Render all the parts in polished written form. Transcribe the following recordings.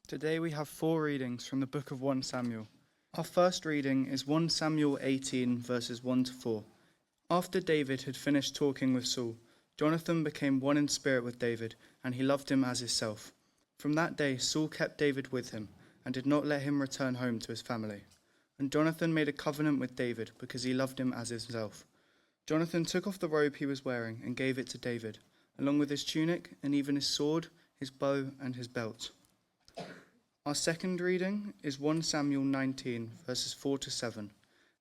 Today we have 4 readings from the book of 1 Samuel. Our first reading is 1 Samuel 18 verses 1 to 4. After David had finished talking with Saul, Jonathan became one in spirit with David, and he loved him as himself. From that day Saul kept David with him, and did not let him return home to his family. And Jonathan made a covenant with David, because he loved him as himself. Jonathan took off the robe he was wearing and gave it to David, along with his tunic, and even his sword, his bow, and his belt. Our second reading is 1 Samuel 19, verses 4 to 7.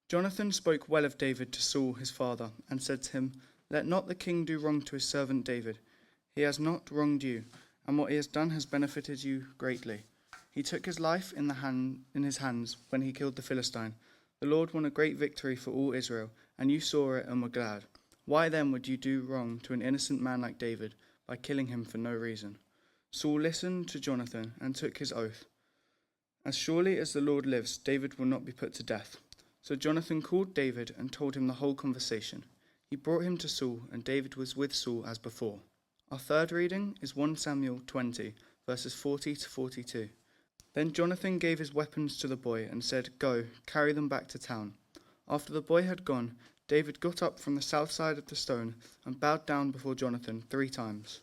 Jonathan spoke well of David to Saul his father, and said to him, "Let not the king do wrong to his servant David. He has not wronged you, and what he has done has benefited you greatly. He took his life in his hands when he killed the Philistine. The Lord won a great victory for all Israel, and you saw it and were glad. Why then would you do wrong to an innocent man like David by killing him for no reason?" Saul listened to Jonathan and took his oath. "As surely as the Lord lives, David will not be put to death." So Jonathan called David and told him the whole conversation. He brought him to Saul, and David was with Saul as before. Our third reading is 1 Samuel 20, verses 40 to 42. Then Jonathan gave his weapons to the boy and said, "Go, carry them back to town." After the boy had gone, David got up from the south side of the stone and bowed down before Jonathan 3 times,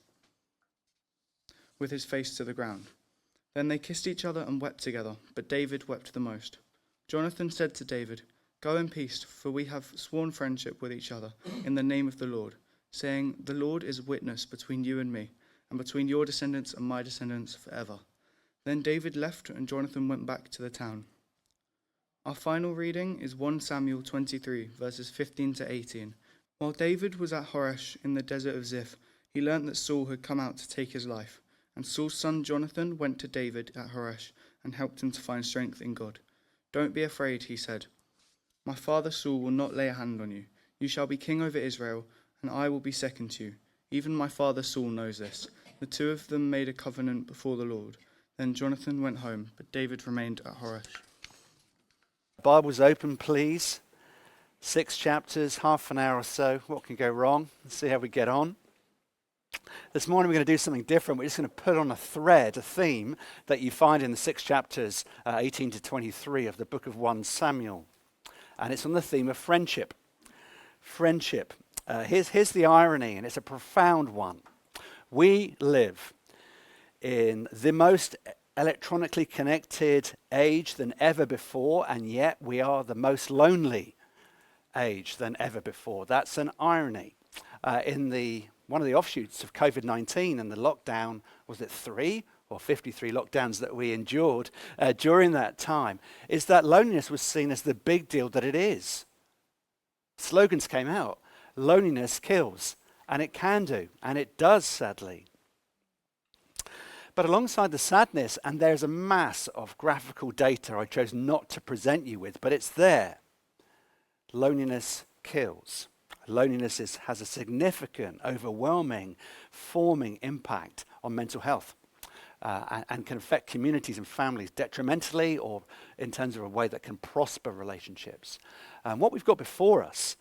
with his face to the ground. Then they kissed each other and wept together, but David wept the most. Jonathan said to David, "Go in peace, for we have sworn friendship with each other in the name of the Lord, saying, 'The Lord is witness between you and me, and between your descendants and my descendants forever.'" Then David left, and Jonathan went back to the town. Our final reading is 1 Samuel 23, verses 15 to 18. While David was at Horesh in the desert of Ziph, he learnt that Saul had come out to take his life. And Saul's son Jonathan went to David at Horesh and helped him to find strength in God. "Don't be afraid," he said. "My father Saul will not lay a hand on you. You shall be king over Israel, and I will be second to you. Even my father Saul knows this." The 2 of them made a covenant before the Lord. Then Jonathan went home, but David remained at Horesh. Bibles open, please. 6 chapters, half an hour or so. What can go wrong? Let's see how we get on. This morning we're going to do something different. We're just going to put on a thread, a theme that you find in the 6 chapters, 18 to 23 of the book of 1 Samuel. And it's on the theme of friendship. Friendship. Here's the irony, and it's a profound one. We live in the most electronically connected age than ever before, and yet we are the most lonely age than ever before. That's an irony. One of the offshoots of COVID-19 and the lockdown, was it 3 or 53 lockdowns that we endured during that time, is that loneliness was seen as the big deal that it is. Slogans came out, loneliness kills, and it can do, and it does, sadly. But alongside the sadness, and there's a mass of graphical data I chose not to present you with, but it's there. Loneliness kills. Loneliness has a significant, overwhelming, forming impact on mental health and can affect communities and families detrimentally or in terms of a way that can prosper relationships. What we've got before us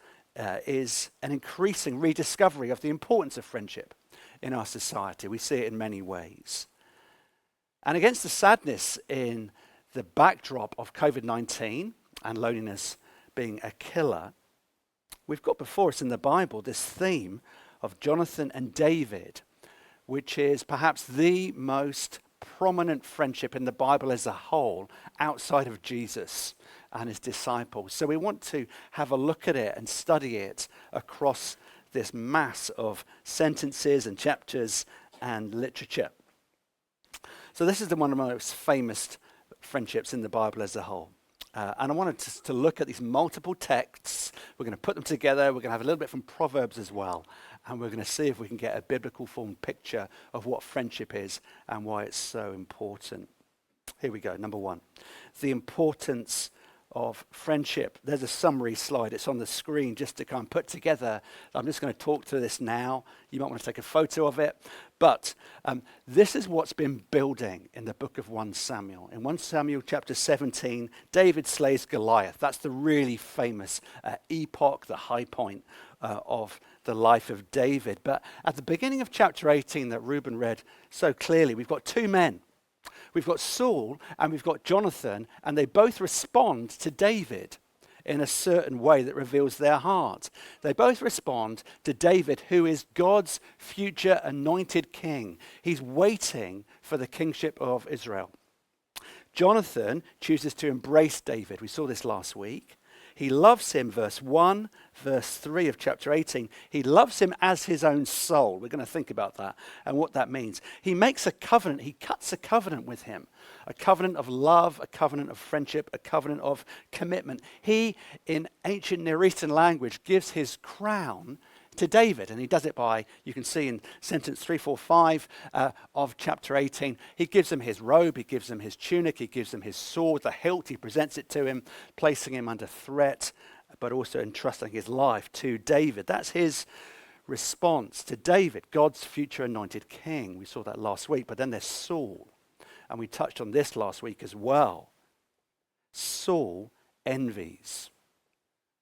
is an increasing rediscovery of the importance of friendship in our society. We see it in many ways. And against the sadness in the backdrop of COVID-19 and loneliness being a killer, we've got before us in the Bible this theme of Jonathan and David, which is perhaps the most prominent friendship in the Bible as a whole outside of Jesus and his disciples. So we want to have a look at it and study it across this mass of sentences and chapters and literature. So this is one of the most famous friendships in the Bible as a whole. And I wanted to look at these multiple texts. We're going to put them together. We're going to have a little bit from Proverbs as well. And we're going to see if we can get a biblical formed picture of what friendship is and why it's so important. Here we go. Number 1, the importance of friendship. There's a summary slide. It's on the screen just to kind of put together. I'm just going to talk through this now. You might want to take a photo of it. But this is what's been building in the book of 1 Samuel. In 1 Samuel chapter 17, David slays Goliath. That's the really famous epoch, the high point of the life of David. But at the beginning of chapter 18 that Reuben read so clearly, we've got 2 men. we've got Saul and we've got Jonathan, and they both respond to David in a certain way that reveals their heart. They both respond to David, who is God's future anointed king. He's waiting for the kingship of Israel. Jonathan chooses to embrace David. We saw this last week. He loves him, verse 1, verse 3 of chapter 18. He loves him as his own soul. We're going to think about that and what that means. He makes a covenant. He cuts a covenant with him. A covenant of love, a covenant of friendship, a covenant of commitment. He, in ancient Near Eastern language, gives his crown to David, and he does it by, you can see in sentence 3, 4, 5 of chapter 18, he gives him his robe, he gives him his tunic, he gives him his sword, the hilt, he presents it to him, placing him under threat, but also entrusting his life to David. That's his response to David, God's future anointed king. We saw that last week, but then there's Saul, and we touched on this last week as well. Saul envies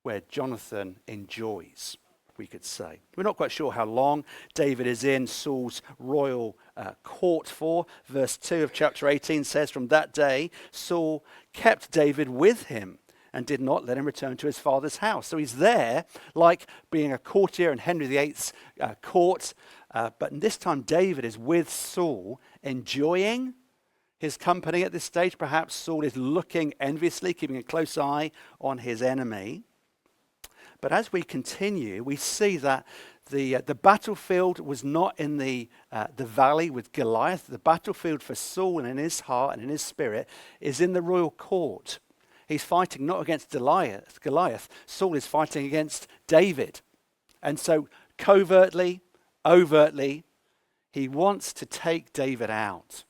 where Jonathan enjoys, we could say. We're not quite sure how long David is in Saul's royal court for. Verse 2 of chapter 18 says, from that day, Saul kept David with him and did not let him return to his father's house. So he's there like being a courtier in Henry VIII's court. But this time David is with Saul, enjoying his company at this stage. Perhaps Saul is looking enviously, keeping a close eye on his enemy. But as we continue, we see that the battlefield was not in the valley with Goliath. The battlefield for Saul and in his heart and in his spirit is in the royal court. He's fighting not against Goliath. Saul is fighting against David. And so covertly, overtly, he wants to take David out.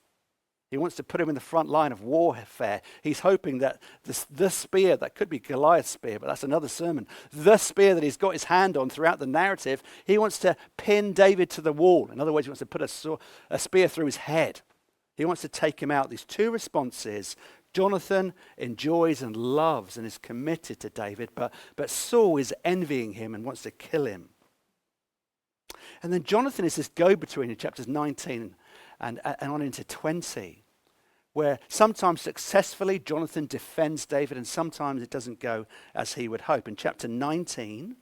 He wants to put him in the front line of warfare. He's hoping that the spear, that could be Goliath's spear, but that's another sermon, the spear that he's got his hand on throughout the narrative, he wants to pin David to the wall. In other words, he wants to put a spear through his head. He wants to take him out. These two responses. Jonathan enjoys and loves and is committed to David, but Saul is envying him and wants to kill him. And then Jonathan is this go-between in chapters 19 and on into 20, where sometimes successfully Jonathan defends David and sometimes it doesn't go as he would hope. In chapter 19,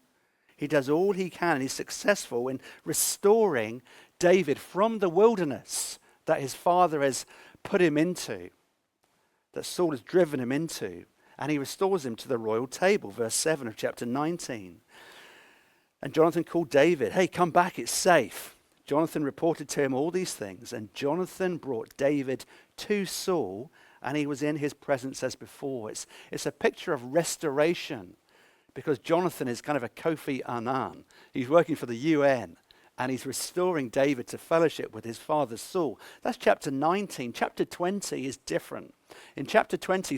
he does all he can and he's successful in restoring David from the wilderness that his father has put him into, that Saul has driven him into, and he restores him to the royal table, verse 7 of chapter 19. And Jonathan called David, hey, come back, it's safe. Jonathan reported to him all these things, and Jonathan brought David to Saul, and he was in his presence as before. It's a picture of restoration, because Jonathan is kind of a Kofi Annan. He's working for the UN, and he's restoring David to fellowship with his father Saul. That's chapter 19. Chapter 20 is different. In chapter 20,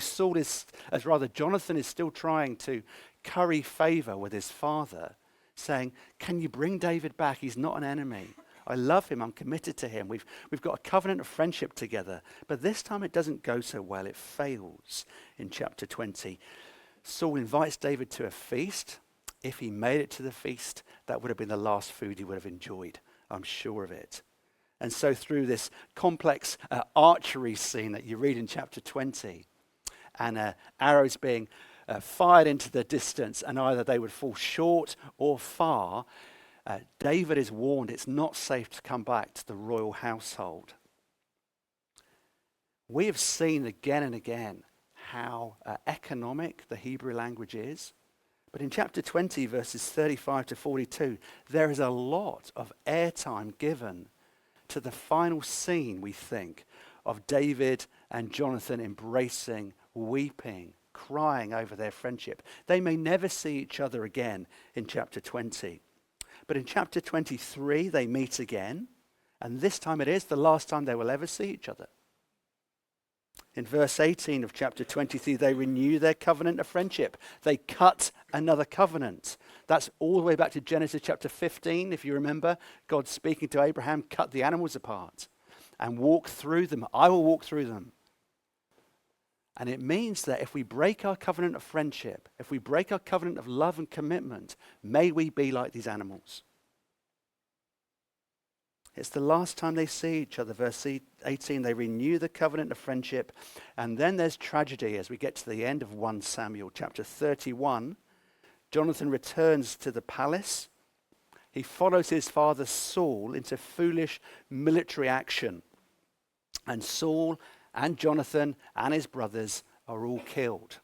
Jonathan is still trying to curry favor with his father, saying, can you bring David back? He's not an enemy. I love him. I'm committed to him. We've got a covenant of friendship together. But this time it doesn't go so well. It fails in chapter 20. Saul invites David to a feast. If he made it to the feast, that would have been the last food he would have enjoyed. I'm sure of it. And so through this complex archery scene that you read in chapter 20, and arrows being fired into the distance, and either they would fall short or far, David is warned it's not safe to come back to the royal household. We have seen again and again how economic the Hebrew language is. But in chapter 20, verses 35 to 42, there is a lot of airtime given to the final scene, we think, of David and Jonathan embracing, weeping, crying over their friendship. They may never see each other again in chapter 20. But in chapter 23, they meet again, and this time it is the last time they will ever see each other. In verse 18 of chapter 23, they renew their covenant of friendship. They cut another covenant. That's all the way back to Genesis chapter 15, if you remember. God speaking to Abraham, cut the animals apart and walk through them. I will walk through them. And it means that if we break our covenant of friendship, if we break our covenant of love and commitment, may we be like these animals. It's the last time they see each other. Verse 18, they renew the covenant of friendship. And then there's tragedy as we get to the end of 1 Samuel. Chapter 31, Jonathan returns to the palace. He follows his father Saul into foolish military action. And Saul and Jonathan and his brothers are all killed.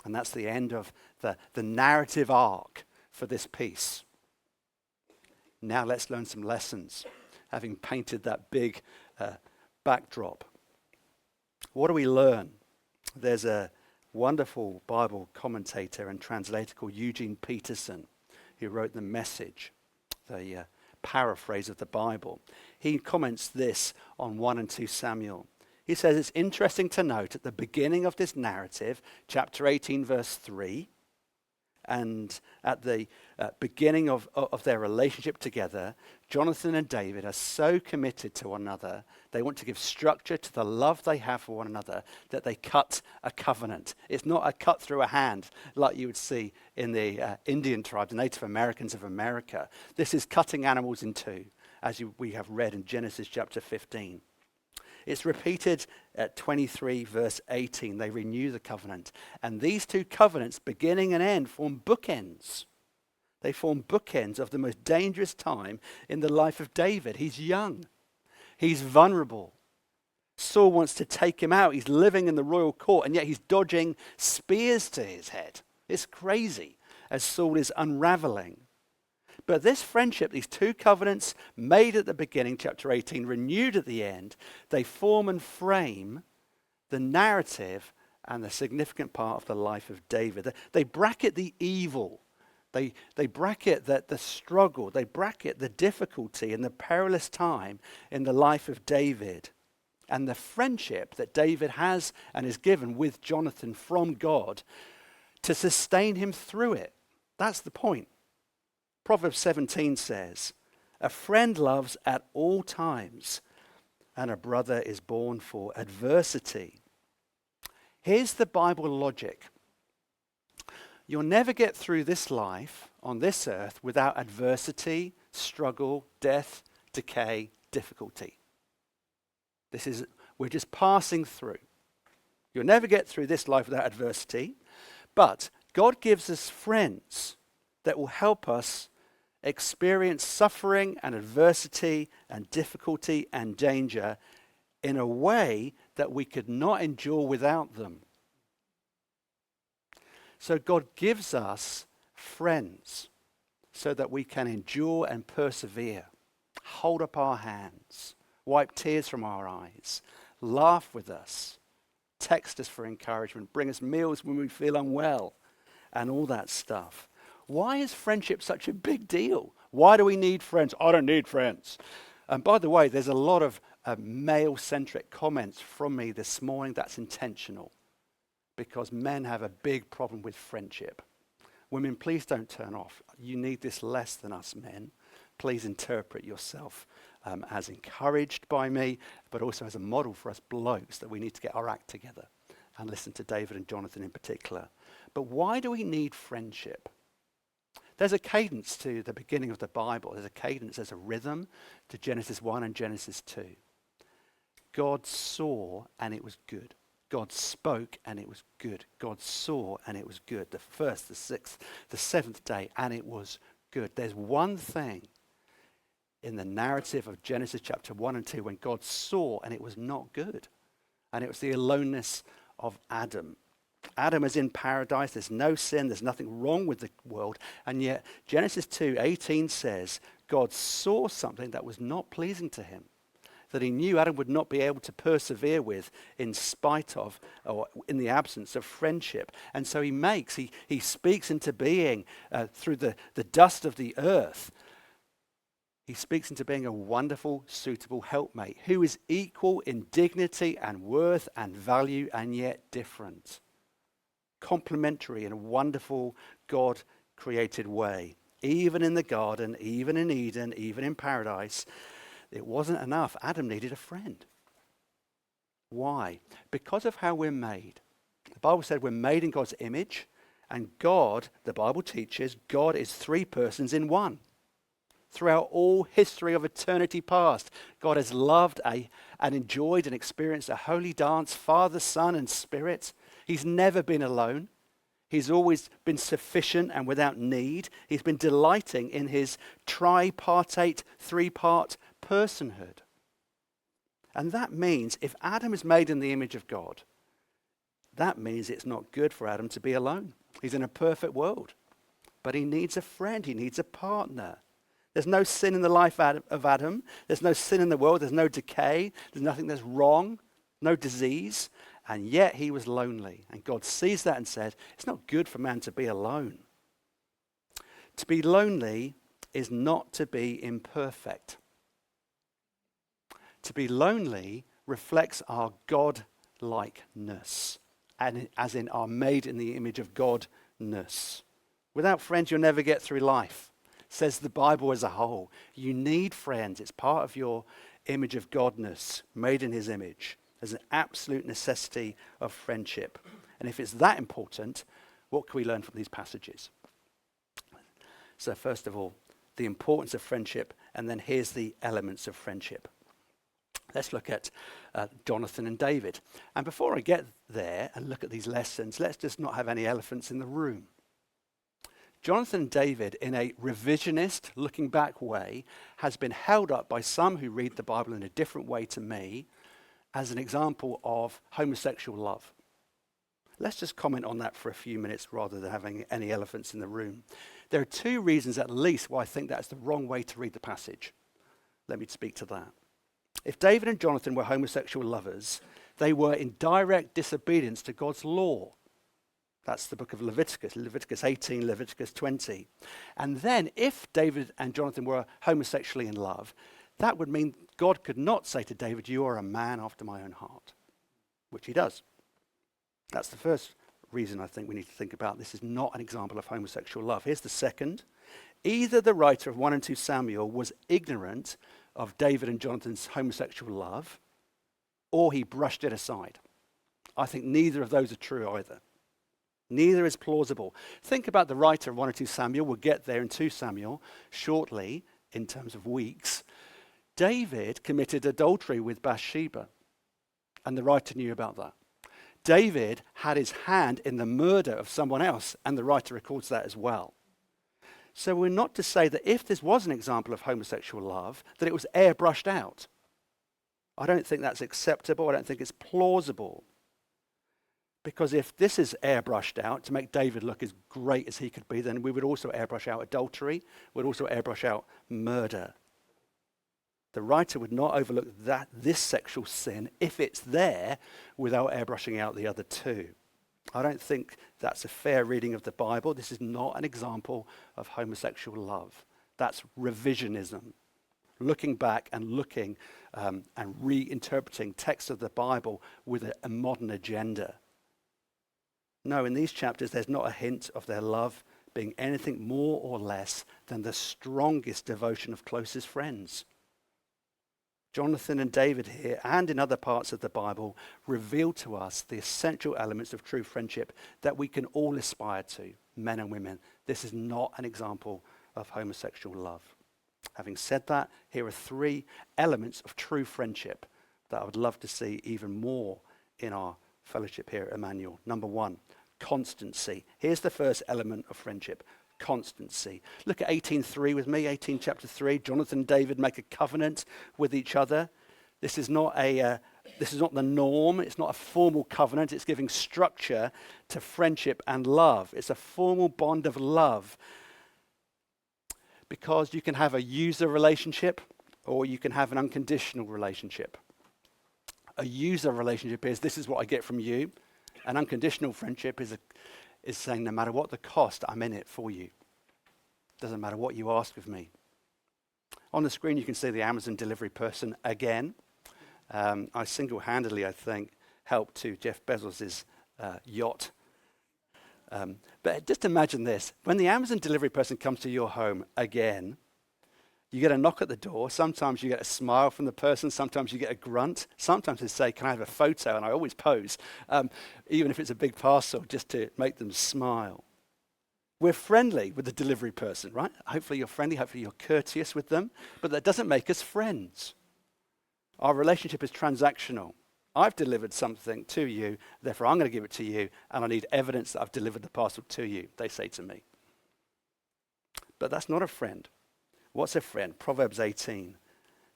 And that's the end of the narrative arc for this piece. Now let's learn some lessons, having painted that big backdrop. What do we learn? There's a wonderful Bible commentator and translator called Eugene Peterson who wrote The Message, the paraphrase of the Bible. He comments this on 1 and 2 Samuel. He says it's interesting to note at the beginning of this narrative, chapter 18, verse 3, and at the beginning of their relationship together, Jonathan and David are so committed to one another, they want to give structure to the love they have for one another, that they cut a covenant. It's not a cut through a hand like you would see in the Indian tribes, the Native Americans of America. This is cutting animals in two, as we have read in Genesis chapter 15. It's repeated at 23 verse 18. They renew the covenant. And these two covenants, beginning and end, form bookends. They form bookends of the most dangerous time in the life of David. He's young. He's vulnerable. Saul wants to take him out. He's living in the royal court, and yet he's dodging spears to his head. It's crazy as Saul is unraveling. But this friendship, these two covenants made at the beginning, chapter 18, renewed at the end, they form and frame the narrative and the significant part of the life of David. They bracket the evil. They bracket the struggle. They bracket the difficulty and the perilous time in the life of David. And the friendship that David has and is given with Jonathan from God to sustain him through it. That's the point. Proverbs 17 says, a friend loves at all times, and a brother is born for adversity. Here's the Bible logic. You'll never get through this life on this earth without adversity, struggle, death, decay, difficulty. We're just passing through. You'll never get through this life without adversity, but God gives us friends that will help us experience suffering and adversity and difficulty and danger in a way that we could not endure without them. So God gives us friends so that we can endure and persevere, hold up our hands, wipe tears from our eyes, laugh with us, text us for encouragement, bring us meals when we feel unwell, and all that stuff. Why is friendship such a big deal? Why do we need friends? I don't need friends. And by the way, there's a lot of male-centric comments from me this morning. That's intentional because men have a big problem with friendship. Women, please don't turn off. You need this less than us men. Please interpret yourself as encouraged by me, but also as a model for us blokes that we need to get our act together and listen to David and Jonathan in particular. But why do we need friendship? There's a cadence to the beginning of the Bible. There's a cadence, there's a rhythm to Genesis 1 and Genesis 2. God saw and it was good. God spoke and it was good. God saw and it was good. The first, the sixth, the seventh day, and it was good. There's one thing in the narrative of Genesis chapter 1 and 2 when God saw and it was not good. And it was the aloneness of Adam. Adam is in paradise, there's no sin, there's nothing wrong with the world, and yet Genesis 2:18 says God saw something that was not pleasing to him, that he knew Adam would not be able to persevere with in spite of, or in the absence of friendship. And so he speaks into being through the dust of the earth. He speaks into being a wonderful, suitable helpmate who is equal in dignity and worth and value and yet different. Complementary in a wonderful God-created way. Even in the garden, even in Eden, even in paradise, it wasn't enough. Adam needed a friend. Why? Because of how we're made. The Bible said we're made in God's image, and God, the Bible teaches, God is three persons in one. Throughout all history of eternity past, God has loved and enjoyed and experienced a holy dance, Father, Son, and Spirit. He's never been alone. He's always been sufficient and without need. He's been delighting in his tripartite, three-part personhood. And that means if Adam is made in the image of God, that means it's not good for Adam to be alone. He's in a perfect world, but he needs a friend. He needs a partner. There's no sin in the life of Adam. There's no sin in the world. There's no decay. There's nothing that's wrong, no disease. And yet he was lonely. And God sees that and said, it's not good for man to be alone. To be lonely is not to be imperfect. To be lonely reflects our God-likeness, and as in our made in the image of God-ness. Without friends, you'll never get through life, says the Bible as a whole. You need friends. It's part of your image of Godness, made in his image. There's an absolute necessity of friendship. And if it's that important, what can we learn from these passages? So first of all, the importance of friendship, and then here's the elements of friendship. Let's look at Jonathan and David. And before I get there and look at these lessons, let's just not have any elephants in the room. Jonathan and David, in a revisionist, looking back way, has been held up by some who read the Bible in a different way to me as an example of homosexual love. Let's just comment on that for a few minutes rather than having any elephants in the room. There are two reasons at least why I think that's the wrong way to read the passage. Let me speak to that. If David and Jonathan were homosexual lovers, they were in direct disobedience to God's law. That's the book of Leviticus, Leviticus 18, Leviticus 20. And then if David and Jonathan were homosexually in love, that would mean God could not say to David, you are a man after my own heart, which he does. That's the first reason I think we need to think about this is not an example of homosexual love. Here's the second. Either the writer of 1 and 2 Samuel was ignorant of David and Jonathan's homosexual love, or he brushed it aside. I think neither of those are true either. Neither is plausible. Think about the writer of 1 and 2 Samuel. We'll get there in 2 Samuel shortly in terms of weeks. David committed adultery with Bathsheba, and the writer knew about that. David had his hand in the murder of someone else, and the writer records that as well. So we're not to say that if this was an example of homosexual love, that it was airbrushed out. I don't think that's acceptable. I don't think it's plausible. Because if this is airbrushed out to make David look as great as he could be, then we would also airbrush out adultery. We'd also airbrush out murder. The writer would not overlook this sexual sin if it's there without airbrushing out the other two. I don't think that's a fair reading of the Bible. This is not an example of homosexual love. That's revisionism. Looking back and looking and reinterpreting texts of the Bible with a modern agenda. No, in these chapters, there's not a hint of their love being anything more or less than the strongest devotion of closest friends. Jonathan and David here and in other parts of the Bible reveal to us the essential elements of true friendship that we can all aspire to, men and women. This is not an example of homosexual love. Having said that, here are 3 elements of true friendship that I would love to see even more in our fellowship here at Emmanuel. Number 1, constancy. Here's the first element of friendship. Constancy. Look at 18:3 with me, 18 chapter 3. Jonathan and David make a covenant with each other. This is not the norm. It's not a formal covenant. It's giving structure to friendship and love. It's a formal bond of love. Because you can have a user relationship or you can have an unconditional relationship. A user relationship is this is what I get from you. An unconditional friendship is saying no matter what the cost, I'm in it for you. Doesn't matter what you ask of me. On the screen you can see the Amazon delivery person again. I single-handedly, I think, helped to Jeff Bezos' yacht. But just imagine this. When the Amazon delivery person comes to your home again, you get a knock at the door. Sometimes you get a smile from the person. Sometimes you get a grunt. Sometimes they say, can I have a photo? And I always pose, even if it's a big parcel, just to make them smile. We're friendly with the delivery person, right? Hopefully you're friendly, hopefully you're courteous with them, but that doesn't make us friends. Our relationship is transactional. I've delivered something to you, therefore I'm going to give it to you, and I need evidence that I've delivered the parcel to you, they say to me. But that's not a friend. What's a friend? Proverbs 18.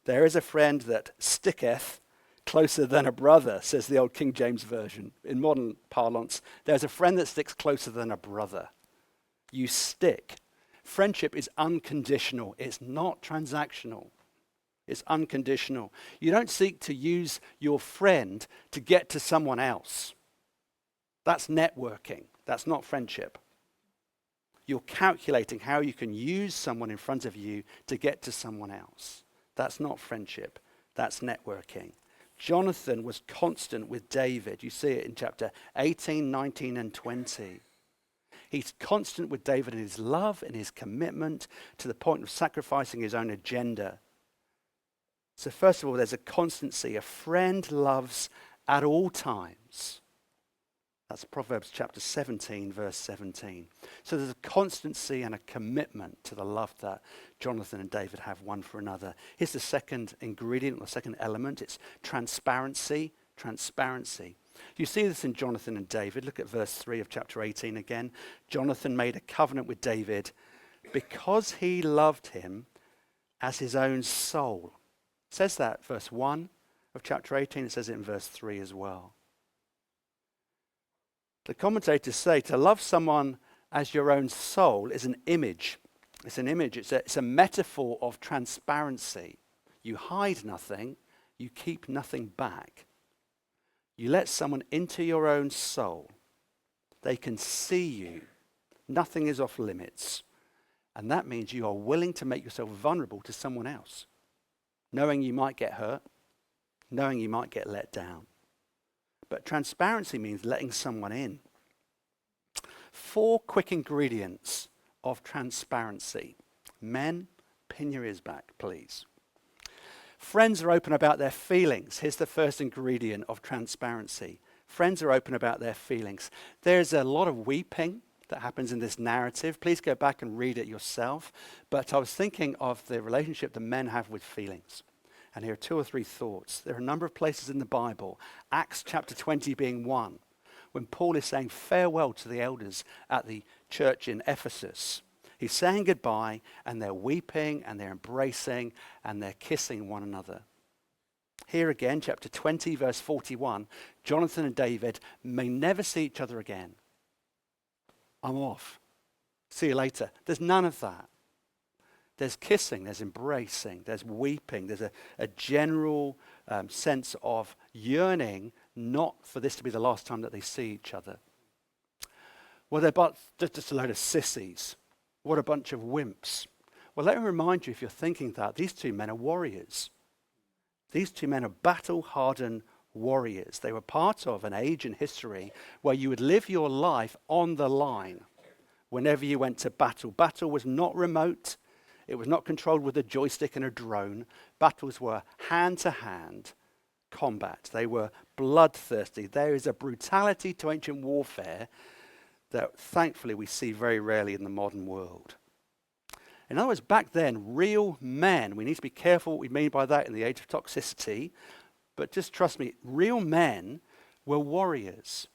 There is a friend that sticketh closer than a brother, says the old King James Version. In modern parlance, there's a friend that sticks closer than a brother. You stick. Friendship is unconditional. It's not transactional. It's unconditional. You don't seek to use your friend to get to someone else. That's networking. That's not friendship. You're calculating how you can use someone in front of you to get to someone else. That's not friendship. That's networking. Jonathan was constant with David. You see it in chapter 18, 19, and 20. He's constant with David in his love and his commitment to the point of sacrificing his own agenda. So first of all, there's a constancy. A friend loves at all times. That's Proverbs chapter 17, verse 17. So there's a constancy and a commitment to the love that Jonathan and David have one for another. Here's the second ingredient, or second element. It's transparency. Transparency. You see this in Jonathan and David. Look at verse 3 of chapter 18 again. Jonathan made a covenant with David because he loved him as his own soul. It says that, verse 1 of chapter 18. It says it in verse 3 as well. The commentators say to love someone as your own soul is an image. It's an image. It's a metaphor of transparency. You hide nothing. You keep nothing back. You let someone into your own soul. They can see you. Nothing is off limits. And that means you are willing to make yourself vulnerable to someone else, knowing you might get hurt, knowing you might get let down. But transparency means letting someone in. 4 quick ingredients of transparency. Men, pin your ears back, please. Friends are open about their feelings. Here's the first ingredient of transparency. Friends are open about their feelings. There's a lot of weeping that happens in this narrative. Please go back and read it yourself. But I was thinking of the relationship that men have with feelings. And here are 2 or 3 thoughts. There are a number of places in the Bible, Acts chapter 20 being one, when Paul is saying farewell to the elders at the church in Ephesus. He's saying goodbye, and they're weeping, and they're embracing, and they're kissing one another. Here again, chapter 20, verse 41, Jonathan and David may never see each other again. I'm off. See you later. There's none of that. There's kissing, there's embracing, there's weeping, there's a general sense of yearning, not for this to be the last time that they see each other. Well, they're but just a load of sissies. What a bunch of wimps. Well, let me remind you, if you're thinking that, these 2 men are warriors. These 2 men are battle-hardened warriors. They were part of an age in history where you would live your life on the line whenever you went to battle. Battle was not remote. It was not controlled with a joystick and a drone. Battles were hand-to-hand combat. They were bloodthirsty. There is a brutality to ancient warfare that thankfully we see very rarely in the modern world. In other words, back then, real men, we need to be careful what we mean by that in the age of toxicity, but just trust me, real men were warriors.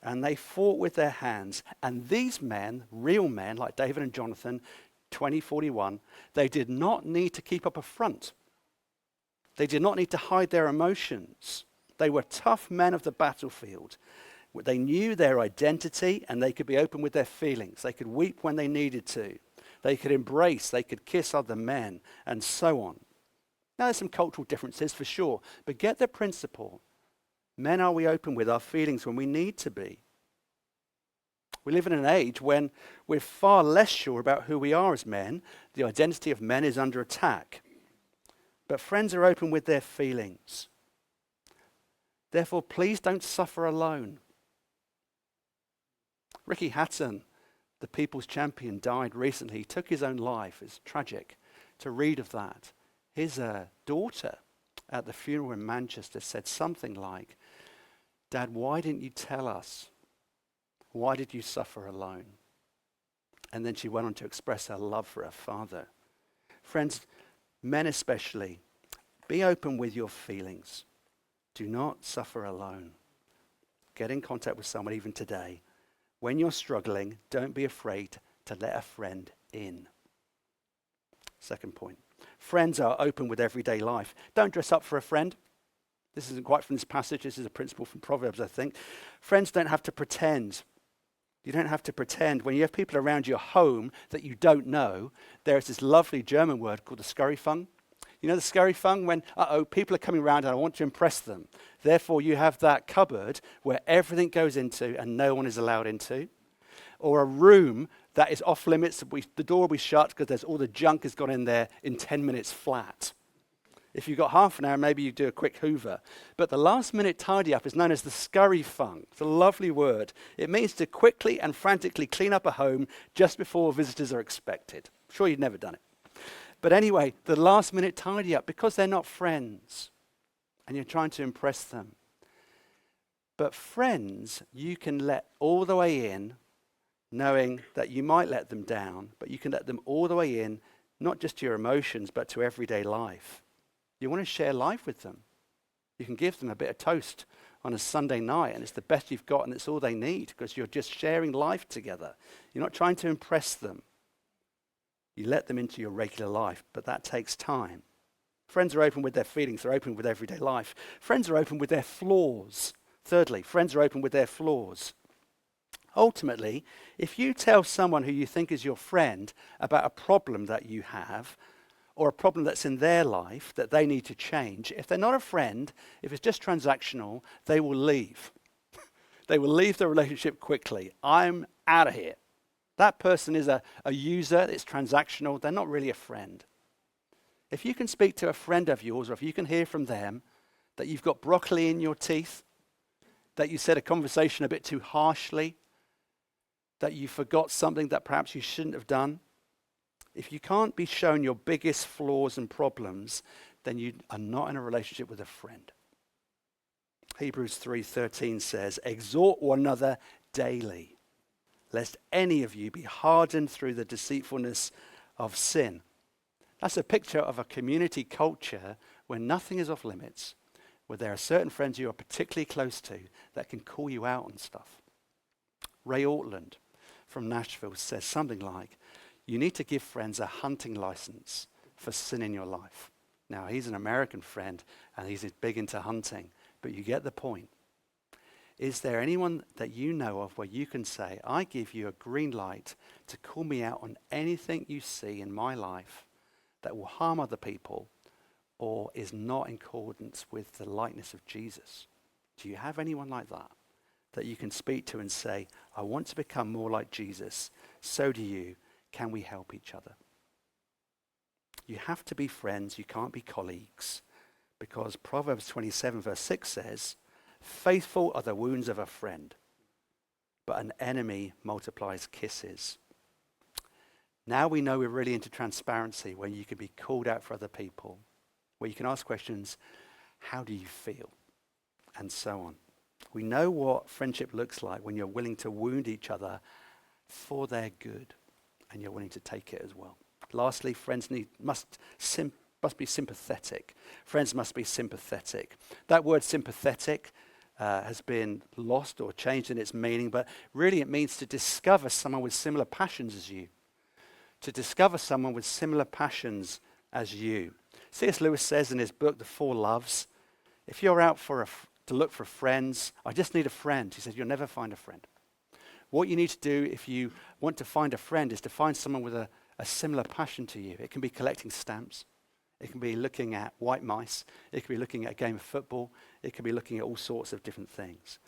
And they fought with their hands. And these men, real men, like David and Jonathan, 2041, they did not need to keep up a front. They did not need to hide their emotions. They were tough men of the battlefield. They knew their identity, and they could be open with their feelings. They could weep when they needed to. They could embrace, they could kiss other men, and so on. Now, there's some cultural differences for sure, but get the principle. Men, are we open with our feelings when we need to be? We live in an age when we're far less sure about who we are as men. The identity of men is under attack. But friends are open with their feelings. Therefore, please don't suffer alone. Ricky Hatton, the people's champion, died recently. He took his own life. It's tragic to read of that. His daughter at the funeral in Manchester said something like, "Dad, why didn't you tell us? Why did you suffer alone?" And then she went on to express her love for her father. Friends, men especially, be open with your feelings. Do not suffer alone. Get in contact with someone even today. When you're struggling, don't be afraid to let a friend in. Second point. Friends are open with everyday life. Don't dress up for a friend. This isn't quite from this passage. This is a principle from Proverbs, I think. Friends don't have to pretend. You don't have to pretend. When you have people around your home that you don't know, there's this lovely German word called the Scurryfung. You know the Scurryfung? When, people are coming around and I want to impress them. Therefore, you have that cupboard where everything goes into and no one is allowed into. Or a room that is off limits. The door will be shut because there's all the junk has gone in there in 10 minutes flat. If you've got half an hour, maybe you do a quick hoover. But the last minute tidy up is known as the Scurryfung. It's a lovely word. It means to quickly and frantically clean up a home just before visitors are expected. I'm sure you've never done it. But anyway, the last minute tidy up, because they're not friends and you're trying to impress them. But friends, you can let all the way in, knowing that you might let them down, but you can let them all the way in, not just to your emotions, but to everyday life. You want to share life with them. You can give them a bit of toast on a Sunday night, and it's the best you've got, and it's all they need, because you're just sharing life together. You're not trying to impress them. You let them into your regular life, but that takes time. Friends are open with their feelings. They're open with everyday life. Friends are open with their flaws. Thirdly, friends are open with their flaws. Ultimately, if you tell someone who you think is your friend about a problem that you have, or a problem that's in their life that they need to change, if they're not a friend, if it's just transactional, they will leave. They will leave the relationship quickly. I'm out of here. That person is a user, it's transactional, they're not really a friend. If you can speak to a friend of yours, or if you can hear from them that you've got broccoli in your teeth, that you said a conversation a bit too harshly, that you forgot something that perhaps you shouldn't have done, if you can't be shown your biggest flaws and problems, then you are not in a relationship with a friend. Hebrews 3:13 says, exhort one another daily, lest any of you be hardened through the deceitfulness of sin. That's a picture of a community culture where nothing is off limits, where there are certain friends you are particularly close to that can call you out on stuff. Ray Ortland from Nashville says something like, you need to give friends a hunting license for sin in your life. Now, he's an American friend and he's big into hunting, but you get the point. Is there anyone that you know of where you can say, I give you a green light to call me out on anything you see in my life that will harm other people or is not in accordance with the likeness of Jesus? Do you have anyone like that you can speak to and say, I want to become more like Jesus, so do you. Can we help each other? You have to be friends, you can't be colleagues, because Proverbs 27 verse 6 says, faithful are the wounds of a friend, but an enemy multiplies kisses. Now we know we're really into transparency, when you can be called out for other people, where you can ask questions, how do you feel? And so on. We know what friendship looks like when you're willing to wound each other for their good, and you're willing to take it as well. Lastly, friends must be sympathetic. Friends must be sympathetic. That word sympathetic has been lost or changed in its meaning, but really it means to discover someone with similar passions as you. To discover someone with similar passions as you. C.S. Lewis says in his book, The Four Loves, if you're out to look for friends, I just need a friend. He said, you'll never find a friend. What you need to do if you want to find a friend is to find someone with a similar passion to you. It can be collecting stamps. It can be looking at white mice. It can be looking at a game of football. It can be looking at all sorts of different things.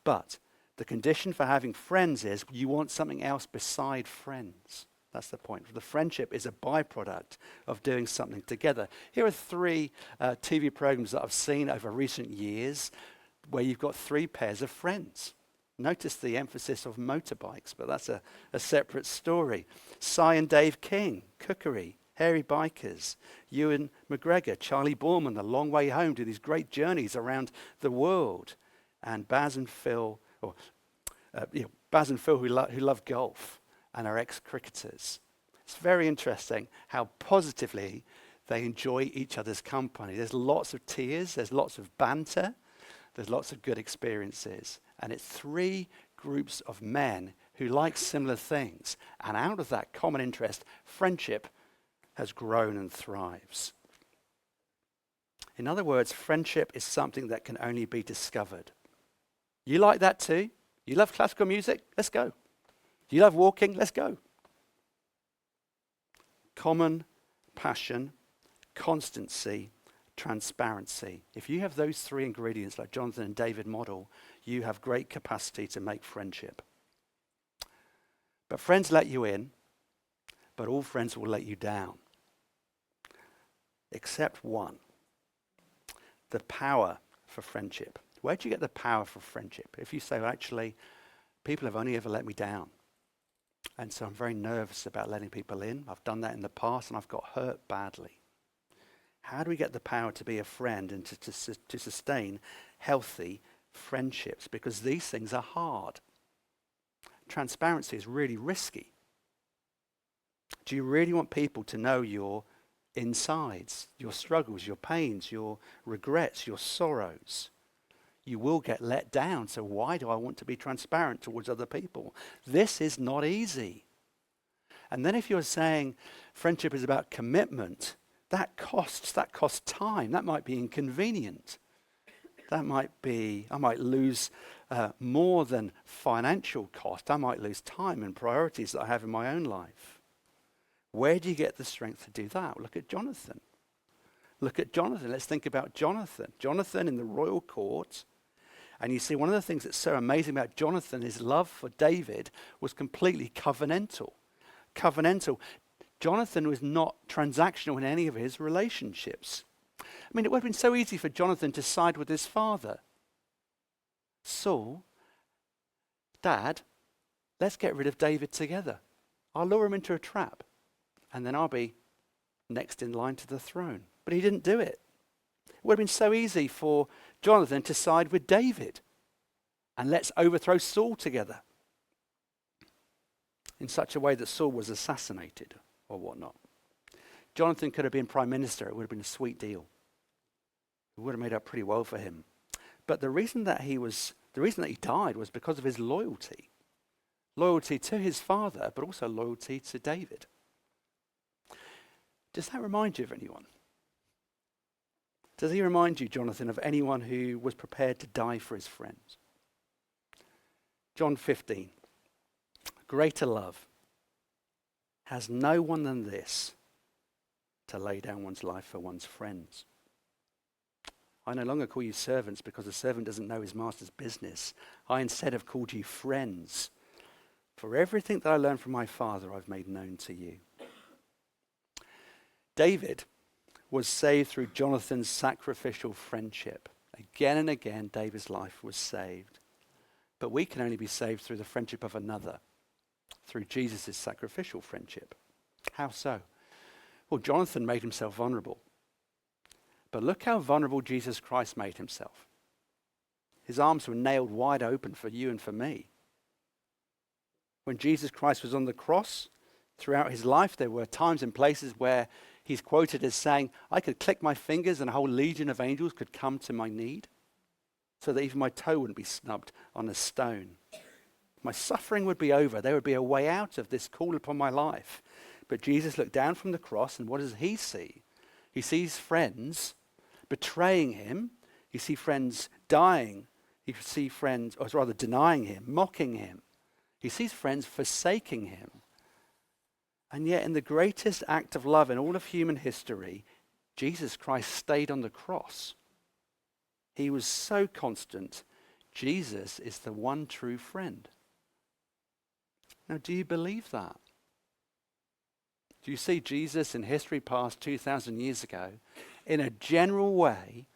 But the condition for having friends is you want something else beside friends. That's the point. The friendship is a byproduct of doing something together. Here are 3 TV programs that I've seen over recent years where you've got 3 pairs of friends. Notice the emphasis of motorbikes, but that's a separate story. Cy and Dave King, Cookery, Hairy Bikers, Ewan McGregor, Charlie Borman, The Long Way Home, do these great journeys around the world. And Baz and Phil, who love golf. and are ex-cricketers. It's very interesting how positively they enjoy each other's company. There's lots of tears, there's lots of banter, there's lots of good experiences. And it's three groups of men who like similar things. And out of that common interest, friendship has grown and thrives. In other words, friendship is something that can only be discovered. You like that too? You love classical music? Let's go. You love walking? Let's go. Common passion, constancy, transparency. If you have those three ingredients like Jonathan and David model, you have great capacity to make friendship. But friends let you in, but all friends will let you down. Except one. The power for friendship. Where do you get the power for friendship? If you say, well, actually, people have only ever let me down. And so I'm very nervous about letting people in. I've done that in the past and I've got hurt badly. How do we get the power to be a friend and to sustain healthy friendships? Because these things are hard. Transparency is really risky. Do you really want people to know your insides, your struggles, your pains, your regrets, your sorrows? You will get let down. So why do I want to be transparent towards other people? This is not easy. And then if you're saying friendship is about commitment, that costs time. That might be inconvenient. That might be, I might lose more than financial cost. I might lose time and priorities that I have in my own life. Where do you get the strength to do that? Look at Jonathan. Look at Jonathan. Let's think about Jonathan. Jonathan in the royal court. And you see, one of the things that's so amazing about Jonathan, his love for David was completely covenantal. Covenantal. Jonathan was not transactional in any of his relationships. I mean, it would have been so easy for Jonathan to side with his father. Saul, Dad, let's get rid of David together. I'll lure him into a trap, and then I'll be next in line to the throne. But he didn't do it. It would have been so easy for Jonathan to side with David, and let's overthrow Saul together in such a way that Saul was assassinated or whatnot. Jonathan could have been prime minister. It would have been a sweet deal. It would have made up pretty well for him. But the reason that he died was because of his loyalty. Loyalty to his father, but also loyalty to David. Does that remind you of anyone? Does he remind you, Jonathan, of anyone who was prepared to die for his friends? John 15. Greater love has no one than this, to lay down one's life for one's friends. I no longer call you servants because a servant doesn't know his master's business. I instead have called you friends. For everything that I learned from my Father, I've made known to you. David was saved through Jonathan's sacrificial friendship. Again and again, David's life was saved. But we can only be saved through the friendship of another, through Jesus' sacrificial friendship. How so? Well, Jonathan made himself vulnerable. But look how vulnerable Jesus Christ made himself. His arms were nailed wide open for you and for me. When Jesus Christ was on the cross, throughout his life, there were times and places where he's quoted as saying, I could click my fingers and a whole legion of angels could come to my need, so that even my toe wouldn't be snubbed on a stone. My suffering would be over. There would be a way out of this call upon my life. But Jesus looked down from the cross, and what does he see? He sees friends betraying him. He sees friends dying. He sees friends, or rather denying him, mocking him. He sees friends forsaking him. And yet in the greatest act of love in all of human history, Jesus Christ stayed on the cross. He was so constant. Jesus is the one true friend. Now, do you believe that? Do you see Jesus in history past 2,000 years ago, in a general way,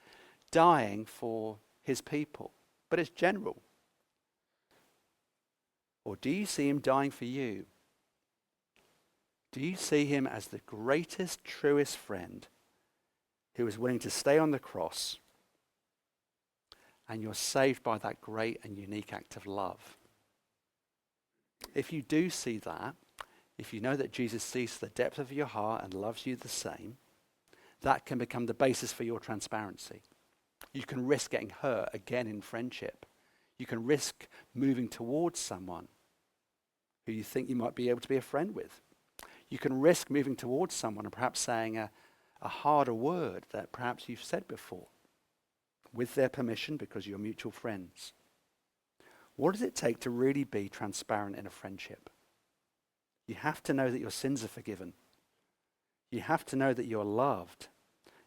dying for his people? But it's general. Or do you see him dying for you? Do you see him as the greatest, truest friend who is willing to stay on the cross, and you're saved by that great and unique act of love? If you do see that, if you know that Jesus sees the depth of your heart and loves you the same, that can become the basis for your transparency. You can risk getting hurt again in friendship. You can risk moving towards someone who you think you might be able to be a friend with. You can risk moving towards someone and perhaps saying a harder word that perhaps you've said before, with their permission because you're mutual friends. What does it take to really be transparent in a friendship? You have to know that your sins are forgiven. You have to know that you're loved.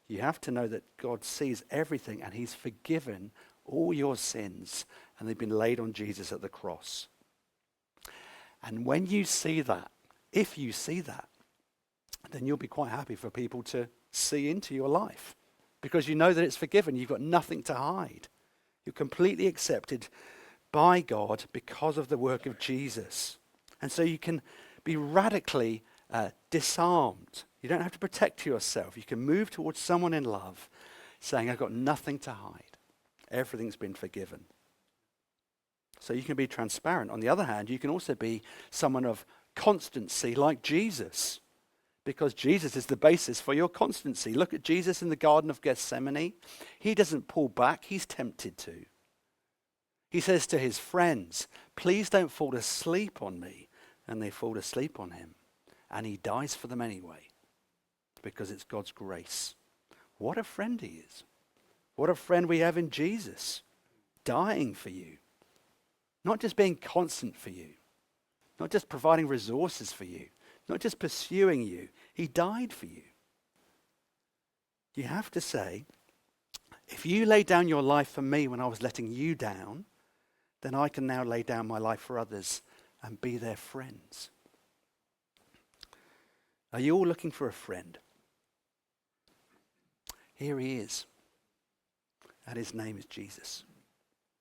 You have to know that God sees everything and he's forgiven all your sins and they've been laid on Jesus at the cross. And when you see that, if you see that, then you'll be quite happy for people to see into your life because you know that it's forgiven. You've got nothing to hide. You're completely accepted by God because of the work of Jesus. And so you can be radically disarmed. You don't have to protect yourself. You can move towards someone in love saying, I've got nothing to hide. Everything's been forgiven. So you can be transparent. On the other hand, you can also be someone of constancy like Jesus, because Jesus is the basis for your constancy. Look at Jesus in the Garden of Gethsemane. He doesn't pull back. He's tempted to. He says to his friends, please don't fall asleep on me. And they fall asleep on him. And he dies for them anyway, because it's God's grace. What a friend he is. What a friend we have in Jesus, dying for you. Not just being constant for you. Not just providing resources for you. Not just pursuing you. He died for you. You have to say, if you laid down your life for me when I was letting you down, then I can now lay down my life for others and be their friends. Are you all looking for a friend? Here he is. And his name is Jesus.